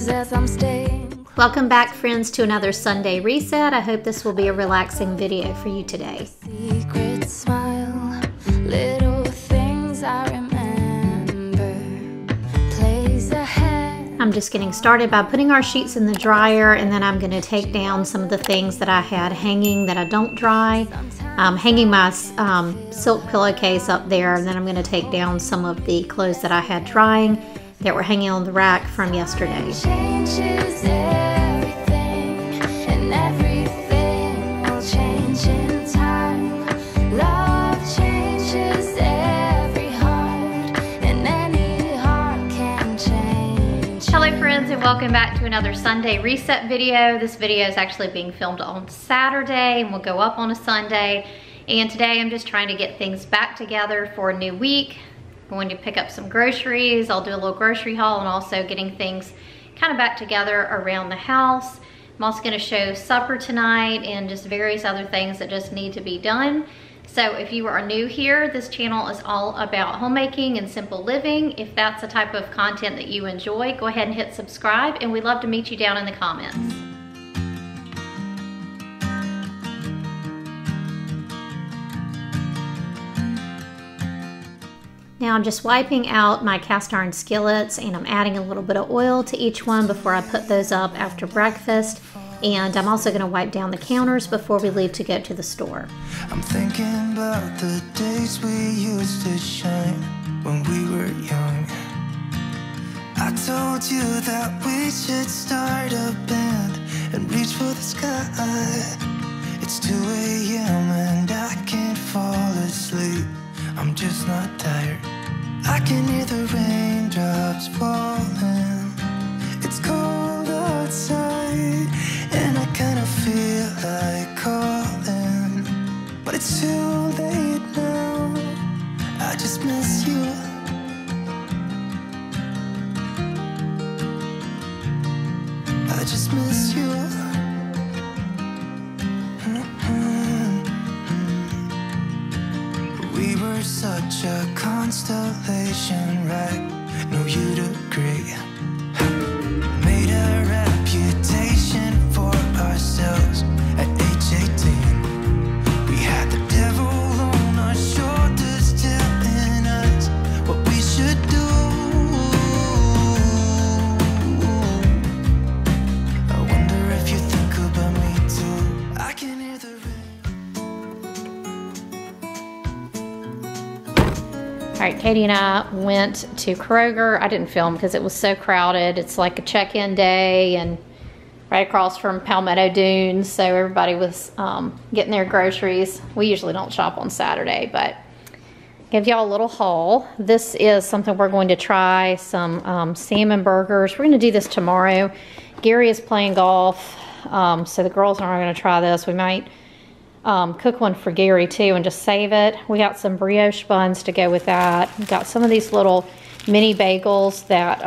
as I'm staying. Welcome back, friends, to another Sunday reset. I hope this will be a relaxing video for you today. Secret smile, little things I remember, plays ahead. I'm just getting started by putting our sheets in the dryer, and then I'm going to take down some of the things that I had hanging that I don't dry. Hanging my silk pillowcase up there, and then I'm going to take down some of the clothes that I had drying that were hanging on the rack from yesterday. Changes everything, and everything will change in time. Love changes every heart, and any heart can change. Hello friends, and welcome back to another Sunday reset video. This video is actually being filmed on Saturday and will go up on a Sunday. And today I'm just trying to get things back together for a new week. I'm going to pick up some groceries. I'll do a little grocery haul and also getting things kind of back together around the house. I'm also going to show supper tonight and just various other things that just need to be done. So if you are new here, this channel is all about homemaking and simple living. If that's the type of content that you enjoy, go ahead and hit subscribe, and we'd love to meet you down in the comments. Now I'm just wiping out my cast iron skillets, and I'm adding a little bit of oil to each one before I put those up after breakfast. And I'm also going to wipe down the counters before we leave to go to the store. I'm thinking about the days we used to shine when we were young. I told you that we should start a band and reach for the sky. It's 2 a.m. and I can't fall asleep. I'm just not tired. I can hear the raindrops falling. It's cold outside, and I kind of feel like calling, but it's too late now. I just miss you. I just miss you. We were such a constellation, right? No, you'd agree. Made a reputation for ourselves at age 18. We had the devil on our shoulders telling us what we should do. I wonder if you think about me too. I can hear the rain. All right, Katie and I went to Kroger. I didn't film because it was so crowded. It's like a check-in day and right across from Palmetto Dunes, so everybody was getting their groceries. We usually don't shop on Saturday, but give y'all a little haul. This is something we're going to try, some salmon burgers. We're going to do this tomorrow. Gary is playing golf, so the girls and I are going to try this. We might cook one for Gary too and just save it. We got some brioche buns to go with that. We got some of these little mini bagels that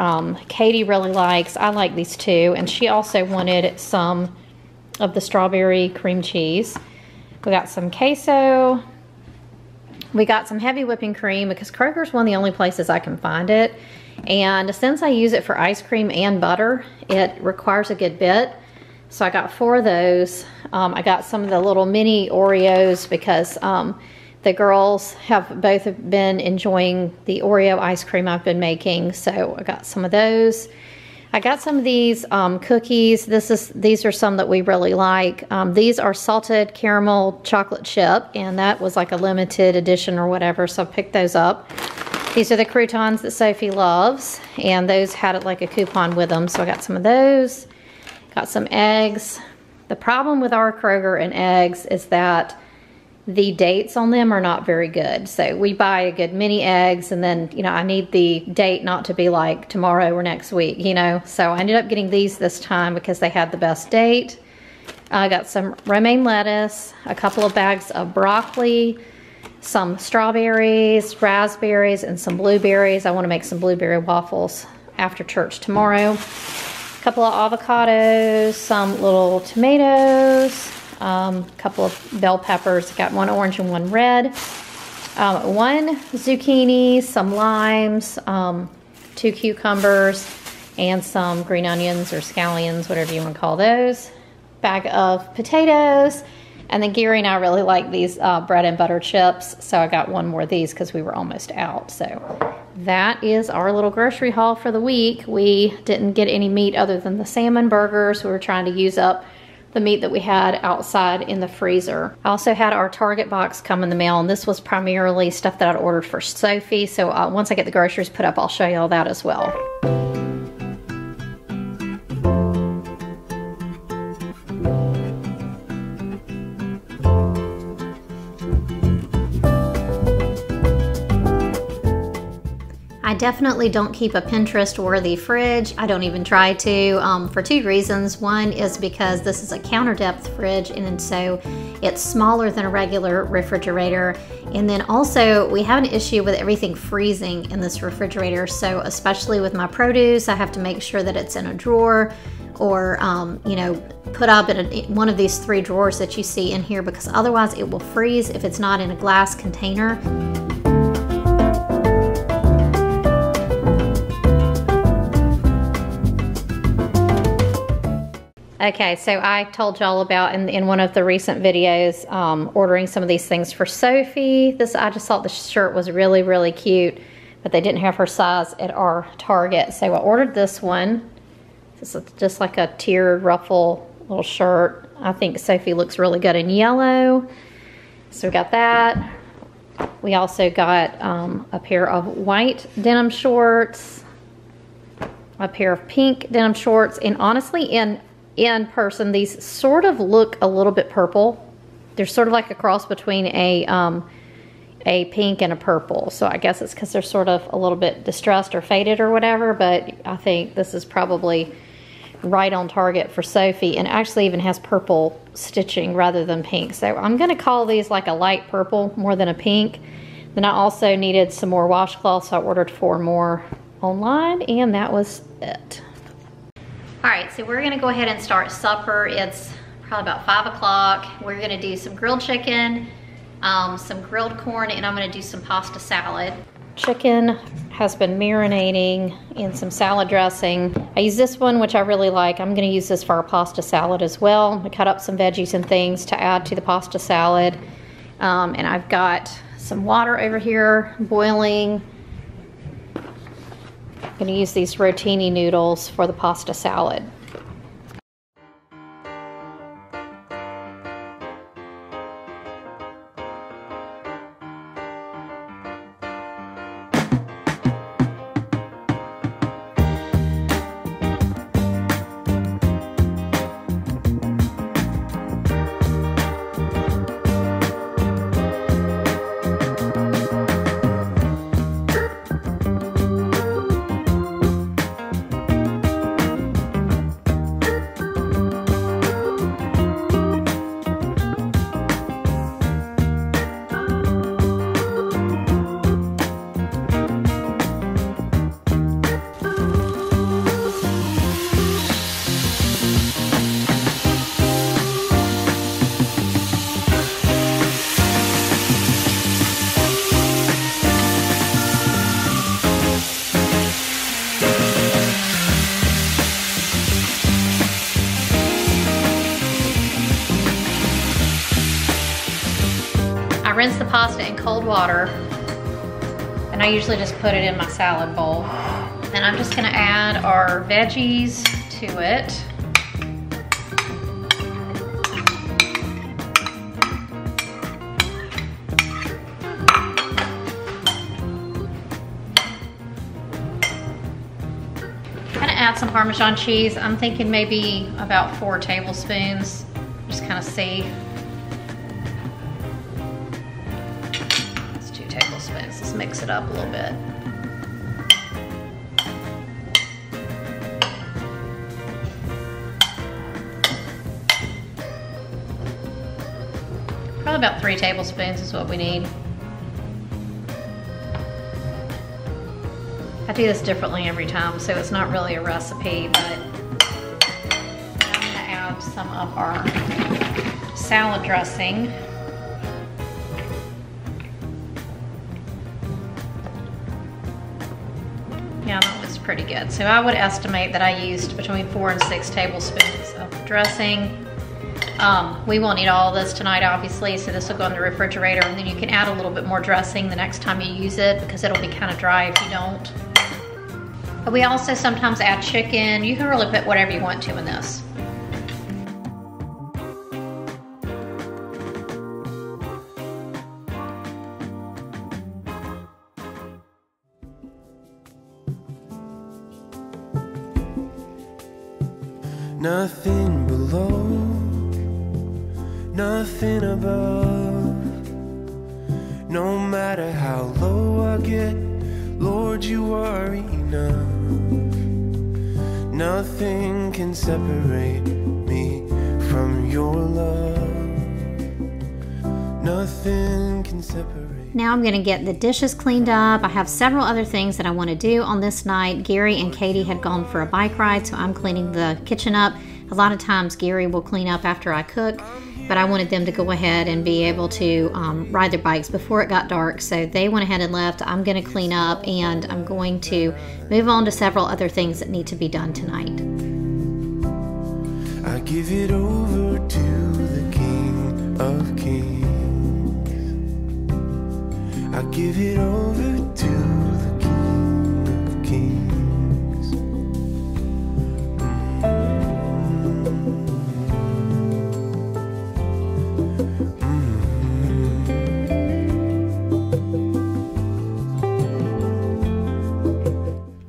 Katie really likes. I like these too, and she also wanted some of the strawberry cream cheese. We got some queso. We got some heavy whipping cream because Kroger's one of the only places I can find it, and since I use it for ice cream and butter, it requires a good bit. So I got 4 of those. I got some of the little mini Oreos because the girls have both been enjoying the Oreo ice cream I've been making. So I got some of those. I got some of these cookies. These are some that we really like. These are salted caramel chocolate chip, and that was like a limited edition or whatever, so I picked those up. These are the croutons that Sophie loves, and those had like a coupon with them, so I got some of those. Got some eggs. The problem with our Kroger and eggs is that the dates on them are not very good. So we buy a good many eggs, and then, you know, I need the date not to be like tomorrow or next week, you know. So I ended up getting these this time because they had the best date. I got some romaine lettuce, a couple of bags of broccoli, some strawberries, raspberries, and some blueberries. I want to make some blueberry waffles after church tomorrow. Couple of avocados, some little tomatoes, a couple of bell peppers. Got 1 orange and 1 red, 1 zucchini, some limes, 2 cucumbers, and some green onions or scallions, whatever you want to call those. Bag of potatoes. And then Gary and I really like these bread and butter chips, so I got one more of these because we were almost out. So that is our little grocery haul for the week. We didn't get any meat other than the salmon burgers. We were trying to use up the meat that we had outside in the freezer. I also had our Target box come in the mail, and this was primarily stuff that I'd ordered for Sophie. So once I get the groceries put up, I'll show you all that as well. I definitely don't keep a Pinterest-worthy fridge. I don't even try to, for two reasons. One is because this is a counter-depth fridge, and so it's smaller than a regular refrigerator. And then also, we have an issue with everything freezing in this refrigerator. So especially with my produce, I have to make sure that it's in a drawer or, you know, put up in one of these 3 drawers that you see in here, because otherwise it will freeze if it's not in a glass container. Okay, so I told y'all about in one of the recent videos ordering some of these things for Sophie. I just thought the shirt was really, really cute, but they didn't have her size at our Target. So I ordered this one. This is just like a tiered ruffle little shirt. I think Sophie looks really good in yellow. So we got that. We also got a pair of white denim shorts, a pair of pink denim shorts, and honestly, in person, these sort of look a little bit purple. They're sort of like a cross between a pink and a purple. So I guess it's because they're sort of a little bit distressed or faded or whatever, but I think this is probably right on target for Sophie, and actually even has purple stitching rather than pink. So I'm gonna call these like a light purple more than a pink. Then I also needed some more washcloths, so I ordered 4 more online, and that was it. All right, so we're gonna go ahead and start supper. It's probably about 5 o'clock. We're gonna do some grilled chicken, some grilled corn, and I'm gonna do some pasta salad. Chicken has been marinating in some salad dressing. I use this one, which I really like. I'm gonna use this for our pasta salad as well. I cut up some veggies and things to add to the pasta salad. And I've got some water over here boiling. I'm going to use these rotini noodles for the pasta salad. Rinse the pasta in cold water, and I usually just put it in my salad bowl. And I'm just gonna add our veggies to it. I'm gonna add some Parmesan cheese. I'm thinking maybe about 4 tablespoons. Just kind of see. Tablespoons. Let's mix it up a little bit. Probably about 3 tablespoons is what we need. I do this differently every time, so it's not really a recipe, but I'm gonna add some of our salad dressing. Yeah, that looks pretty good. So I would estimate that I used between 4 and 6 tablespoons of dressing. We won't eat all of this tonight, obviously, so this will go in the refrigerator, and then you can add a little bit more dressing the next time you use it because it'll be kind of dry if you don't. But we also sometimes add chicken. You can really put whatever you want to in this. Nothing below, nothing above. No matter how low I get, Lord, you are enough. Nothing can separate me from your love. Nothing can separate. Now I'm gonna get the dishes cleaned up. I have several other things that I wanna do on this night. Gary and Katie had gone for a bike ride, so I'm cleaning the kitchen up. A lot of times Gary will clean up after I cook, but I wanted them to go ahead and be able to ride their bikes before it got dark, so they went ahead and left. I'm gonna clean up, and I'm going to move on to several other things that need to be done tonight. I give it over to the King of Kings. I give it over to the King of Kings.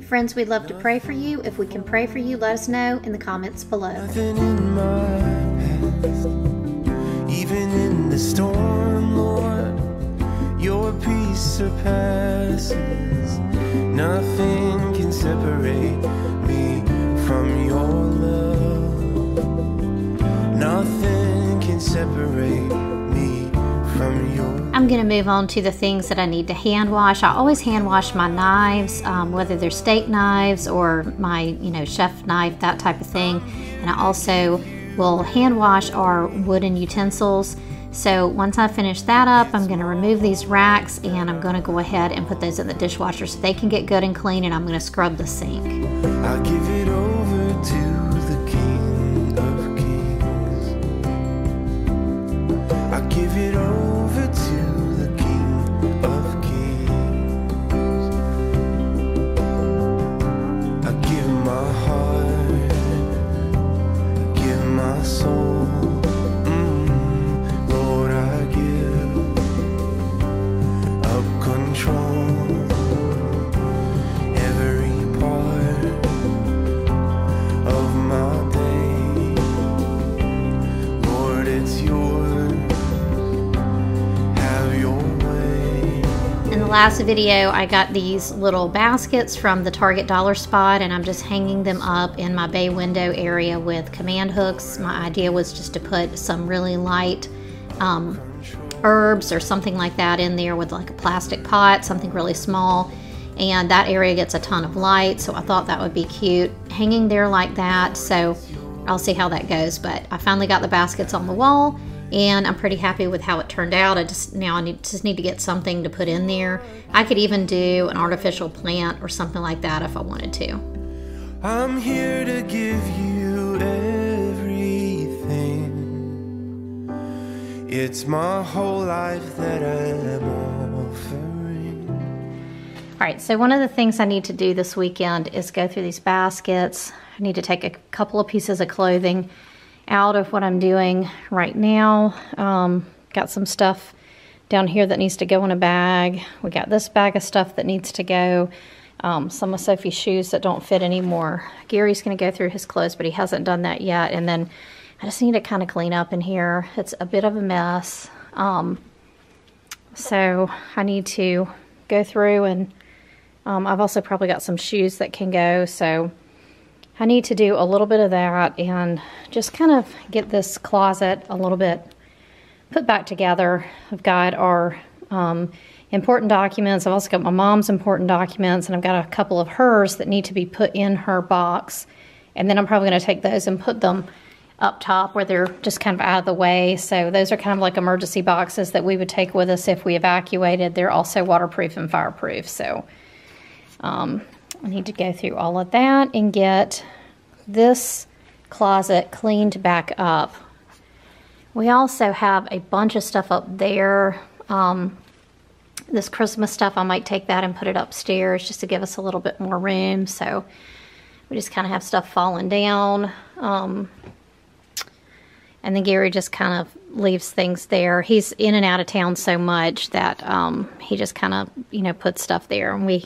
Friends, we'd love to pray for you. If we can pray for you, let us know in the comments below. Nothing in my past, even in the storm, Lord, your peace surpasses. Nothing can separate me from your love. Nothing can separate me from your. I'm gonna move on to the things that I need to hand wash. I always hand wash my knives, whether they're steak knives or my, chef knife, that type of thing. And I also will hand wash our wooden utensils. So once I finish that up, I'm gonna remove these racks, and I'm gonna go ahead and put those in the dishwasher so they can get good and clean, and I'm gonna scrub the sink. I give it over to the King of Kings. I give it over to the King of Kings. I give my heart, I give my soul. Lord, I give up control. Every part of my day, Lord, it's yours. Have your way. In the last video, I got these little baskets from the Target Dollar Spot, and I'm just hanging them up in my bay window area with command hooks. My idea was just to put some really light herbs or something like that in there with like a plastic pot, something really small, and that area gets a ton of light, so I thought that would be cute hanging there like that. So I'll see how that goes, but I finally got the baskets on the wall, and I'm pretty happy with how it turned out. I just need to get something to put in there. I could even do an artificial plant or something like that if I wanted to. I'm here to give you everything. It's my whole life that I am offering. All right, so one of the things I need to do this weekend is go through these baskets. I need to take a couple of pieces of clothing out of what I'm doing right now. Got some stuff down here that needs to go in a bag. We got this bag of stuff that needs to go. Some of Sophie's shoes that don't fit anymore. Gary's gonna go through his clothes, but he hasn't done that yet. And then I just need to kind of clean up in here. It's a bit of a mess. So I need to go through, and I've also probably got some shoes that can go. So I need to do a little bit of that and just kind of get this closet a little bit put back together. I've got our important documents. I've also got my mom's important documents, and I've got a couple of hers that need to be put in her box. And then I'm probably going to take those and put them up top where they're just kind of out of the way. So those are kind of like emergency boxes that we would take with us if we evacuated. They're also waterproof and fireproof. So I need to go through all of that and get this closet cleaned back up. We also have a bunch of stuff up there. This Christmas stuff, I might take that and put it upstairs just to give us a little bit more room. So we just kind of have stuff falling down. And then Gary just kind of leaves things there. He's in and out of town so much that he just kind of, you know, puts stuff there. And we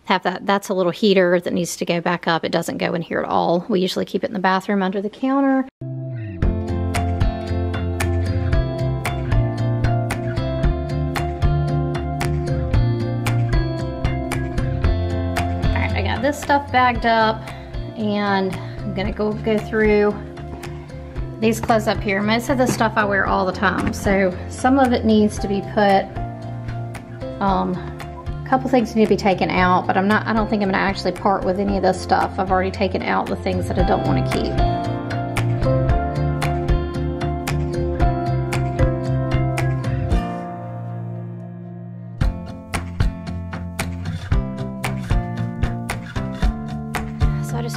have that. That's a little heater that needs to go back up. It doesn't go in here at all. We usually keep it in the bathroom under the counter. This stuff bagged up, and I'm gonna go through these clothes up here. Most of the stuff I wear all the time, so some of it needs to be put. A couple things need to be taken out, but I don't think I'm gonna actually part with any of this stuff. I've already taken out the things that I don't want to keep.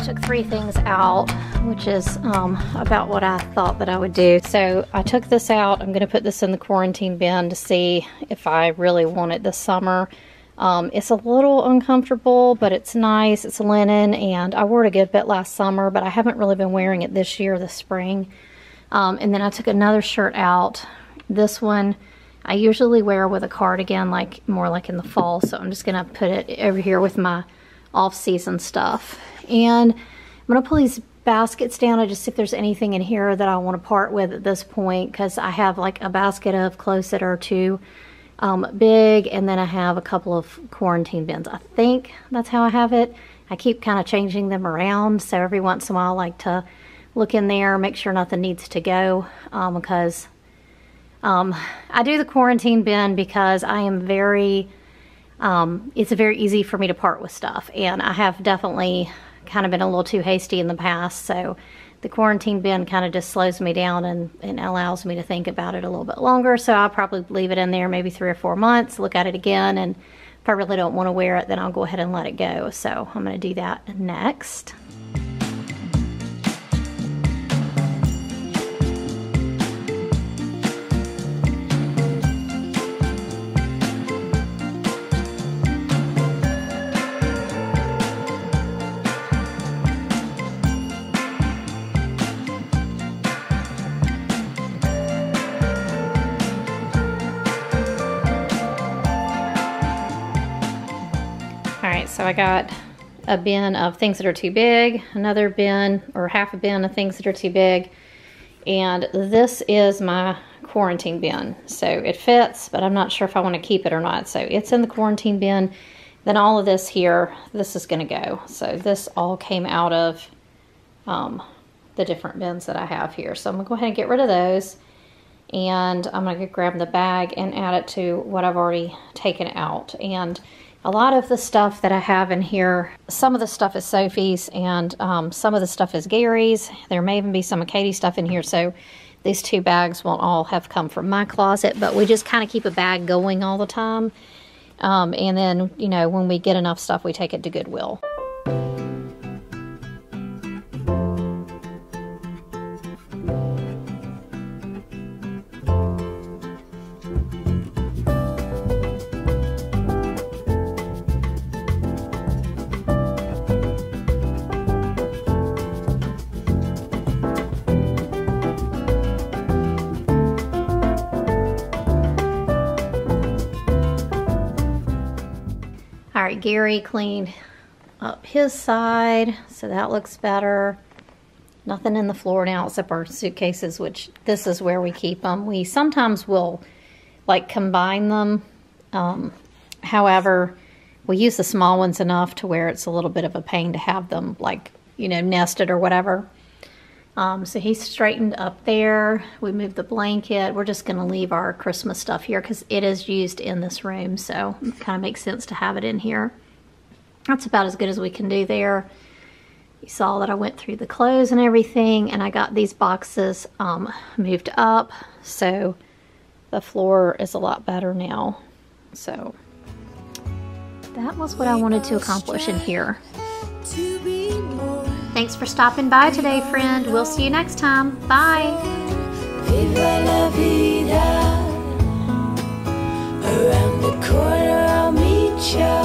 Took 3 things out, which is about what I thought that I would do. So I took this out. I'm going to put this in the quarantine bin to see if I really want it this summer. It's a little uncomfortable, but it's nice. It's linen, and I wore it a good bit last summer, but I haven't really been wearing it this year, this spring. And then I took another shirt out. This one I usually wear with a cardigan, like more like in the fall, so I'm just going to put it over here with my off-season stuff. And I'm going to pull these baskets down and just see if there's anything in here that I want to part with at this point, because I have like a basket of clothes that are too big, and then I have a couple of quarantine bins. I think that's how I have it. I keep kind of changing them around, so every once in a while I like to look in there, make sure nothing needs to go, because I do the quarantine bin because I am very, it's very easy for me to part with stuff, and I have definitely kind of been a little too hasty in the past, so the quarantine bin kind of just slows me down and allows me to think about it a little bit longer. So I'll probably leave it in there maybe 3 or 4 months, look at it again, and if I really don't want to wear it, then I'll go ahead and let it go. So I'm going to do that next. So I got a bin of things that are too big, another bin or half a bin of things that are too big, and this is my quarantine bin. So it fits, but I'm not sure if I want to keep it or not. So it's in the quarantine bin. Then all of this here, this is going to go. So this all came out of the different bins that I have here. So I'm going to go ahead and get rid of those, and I'm going to grab the bag and add it to what I've already taken out. And a lot of the stuff that I have in here, some of the stuff is Sophie's, and some of the stuff is Gary's. There may even be some of Katie's stuff in here, so these 2 bags won't all have come from my closet, but we just kind of keep a bag going all the time. And then, you know, when we get enough stuff, we take it to Goodwill. All right, Gary cleaned up his side, so that looks better. Nothing in the floor now except our suitcases, which this is where we keep them. We sometimes will like combine them. However, we use the small ones enough to where it's a little bit of a pain to have them like, you know, nested or whatever. So he's straightened up there. We moved the blanket. We're just going to leave our Christmas stuff here because it is used in this room, so it kind of makes sense to have it in here. That's about as good as we can do there. You saw that I went through the clothes and everything, and I got these boxes moved up, so the floor is a lot better now. So that was what I wanted to accomplish in here. Thanks for stopping by today, friend. We'll see you next time. Bye. Viva la vida. Around the corner I'll meet ya.